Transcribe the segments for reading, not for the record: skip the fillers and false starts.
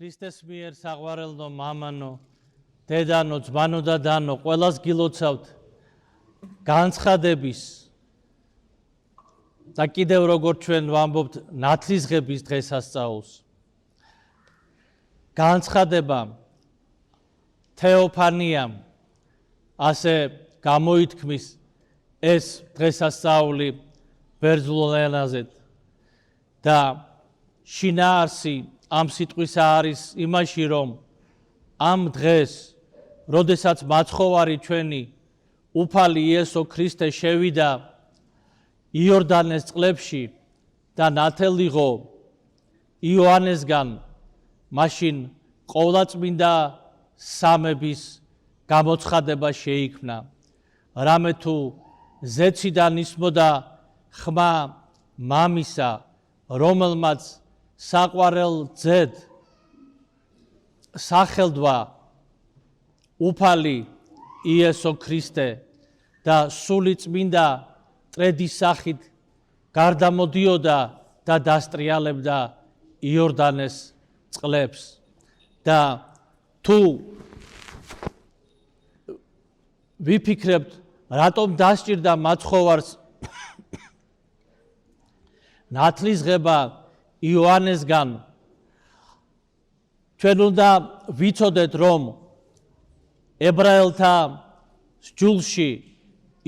ქრისტეს მიერ საყვარელო მამანო, დედანო, ძმანო და დანო, ყველას გილოცავთ განცხადების და კიდევ როგორც ჩვენ ვამბობთ ნათლისღების დღესასწაულს. განცხადება თეოფანიამ ასე გამოითქმის ეს დღესასწაული ბერძნულ ენაზე და შინაარსი ამ სიტყვისა არის იმაში, რომ ამ დღეს, როდესაც მაცხოვარი ჩვენი უფალი იესო ქრისტე შევიდა იორდანეს წყლებში და ნათელიღო იოანესგან, მაშინ ყოვლადწმინდა სამების გამოცხადება შეიქმნა. რამე თუ ზეციდან ისმოდა ხმა მამისა, რომელმაც საყვარელ ძედ სახელდვა უფალი იესო ქრისტე და სული წმინდა წრედის სახით გარდამოდიოდა და დასტრიალებდა იორდანეს წყლებს. და თუ ვიფიქრებთ, რატომ დასჭირდა მაცხოვარს ნათლისღება იოანესგან, ჩვენ უნდა ვიცოდეთ, რომ ებრაელთა სჯულში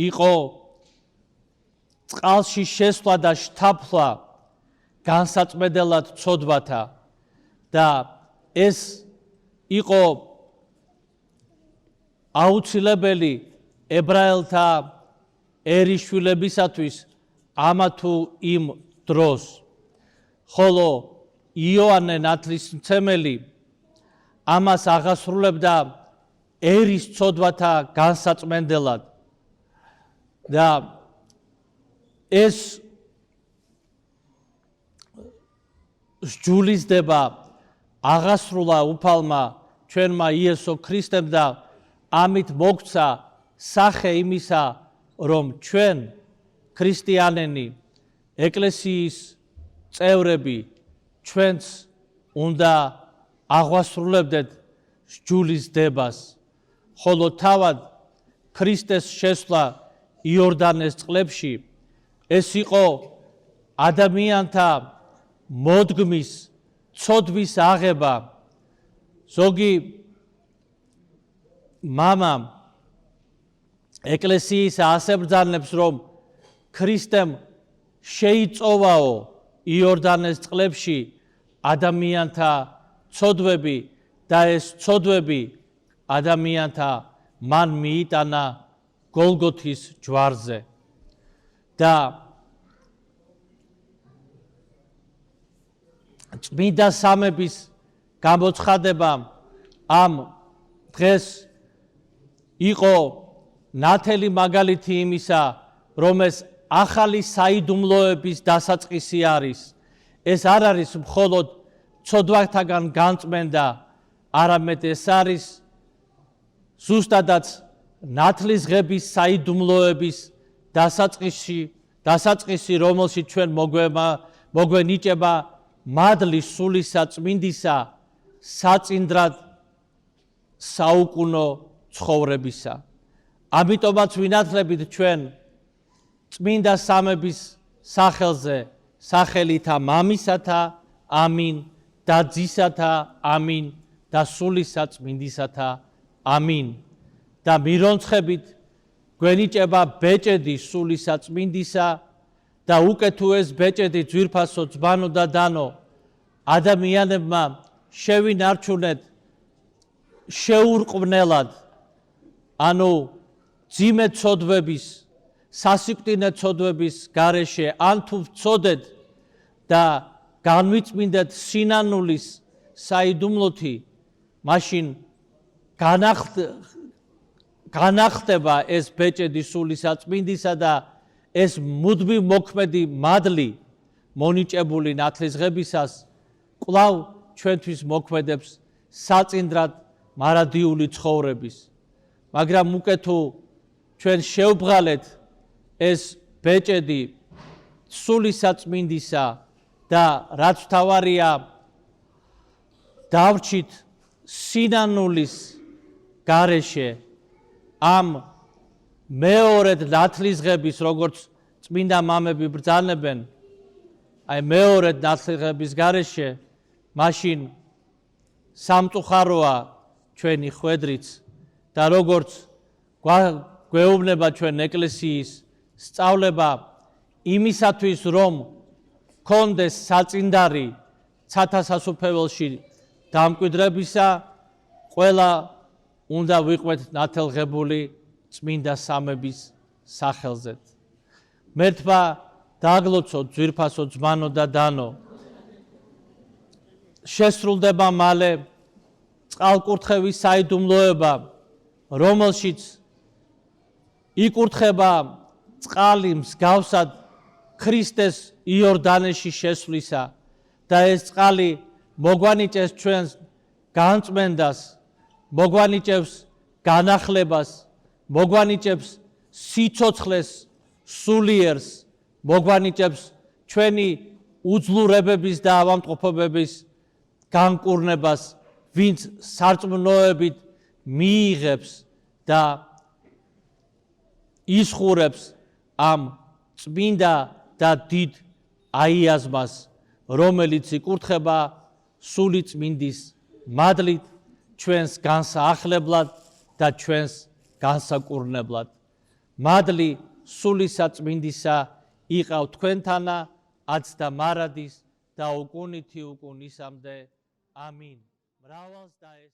იყო წყალში შესვლა და შთაფლა განსაწმედელად ცოდვათა და ეს იყო აუცილებელი ებრაელთა ერისშვილებისათვის ამა თუ იმ დროს. ხოლო იოანე ნათლისმცემელი ამას აღასრულებდა ერის ცოდვათა განსაწმენდელად და ეს სჯულისდება აღასრულა უფალმა ჩვენმა იესო ქრისტემ და ამით მოგცა სახე იმისა, რომ ჩვენ ქრისტიანენი ეკლესიის წევრები ჩვენც უნდა აღვასრულებდეთ სჯულისდებას, ხოლო თავად ქრისტეს შესვლა იორდანეს წყლებში ეს იყო ადამიანთა მოდგმის, ცოდვის აღება. ზოგი მამამ ეკლესიის ასე ბრძანებს, რომ ქრისტემ შეიწოვაო იორდანეს წყლებში ადამიანთა ცოდვები და ეს ცოდვები ადამიანთა მან მიიტანა გოლგოთის ჯვარზე. და წმინდა სამების გამოცხადება ამ დღეს იყო ნათელი მაგალითი იმისა, რომ ეს ახალი საიდუმლოების დასაწყისი არის. ეს არ არის მხოლოდ ცოდვათაგან განწმენდა, არამედ ეს არის ზუსტადაც ნათლისღების საიდუმლოების დასაწყისი, რომელშიც ჩვენ მოგვენიჭება მადლის სულისა წმინდისა საწინდრად საუკუნო ცხოვრებისა. ამიტომაც ვინათლებით ჩვენ წმინდა სამების სახელზე, სახელითა მამისათა ამინ და ძისათა ამინ და სულისა წმინდისათა ამინ. და მირონცხებით გვენიჭება ბეჭედი სულისა წმინდისა და უკეთ თუ ეს ბეჭედი ძვირფასო ძმანო და დანო ადამიანებმა შევინარჩუნეთ შეურყვნელად, ანუ ძიმე ცოდვების, სასიკვდინე ცოდვების გარეშე, ან თუ ვწოდეთ და განვიწმინდეთ სინანულის საიდუმლოთი, მაშინ განახტება ეს ბეჭედი სულისა წმინდისა და ეს მუდმივ მოქმედი მადლი მონიჭებული ნათლისღებისას კვლავ ჩვენთვის მოქმედებს საწინდრად მარადიული ცხოვრების. მაგრამ უკეთ თუ ჩვენ შევბღალეთ ეს ბეჭედი სულისა წმინდისა და რაც თავარია დავრჩით სინანულის გარეშე ამ მეორედ ნათლისღების, როგორც წმინდა მამები ბრძანებენ, აი მეორედ ნათლისღების გარეშე, მაშინ სამწუხაროა ჩვენი ხვედრიც და როგორც გვეუბნება ჩვენ ეკლესიის სწავლება იმისათვის, რომ გქონდეს საწინდარი ცათა სასუფეველში დამკვიდრებისა, ყველა უნდა ვიყვეთ ნათელღებული წმინდა სამების სახელზე. მერთმა დაგლოცოთ ძვირფასო ძმანო და დანო. შესრულდება მალე წყალკურთხევის საიდუმლოება, რომელშიც იკურთხება წყალი მსგავსად ქრისტეს იორდანეში შესვლისა და ეს წყალი მოგვანიჭებს ჩვენს განწმენდას, მოგვანიჭებს განახლებას, მოგვანიჭებს სიცოცხლეს სულიერს, მოგვანიჭებს ჩვენი უძლურებების და ავადმყოფობების განკურნებას, ვინც სარწმუნოებით მიიღებს და ისხურებს ამ წმინდა და დიდ აიაზმას, რომელიც იკურთხება სული წმინდის მადლით ჩვენს განსაახლებლად და ჩვენს განსაკურნებლად. მადლი სულისა წმინდისა იყავ თქვენთანა, აც და მარადის და უკუნითი უკუნისამდე. ამინ. მრავალს და ეს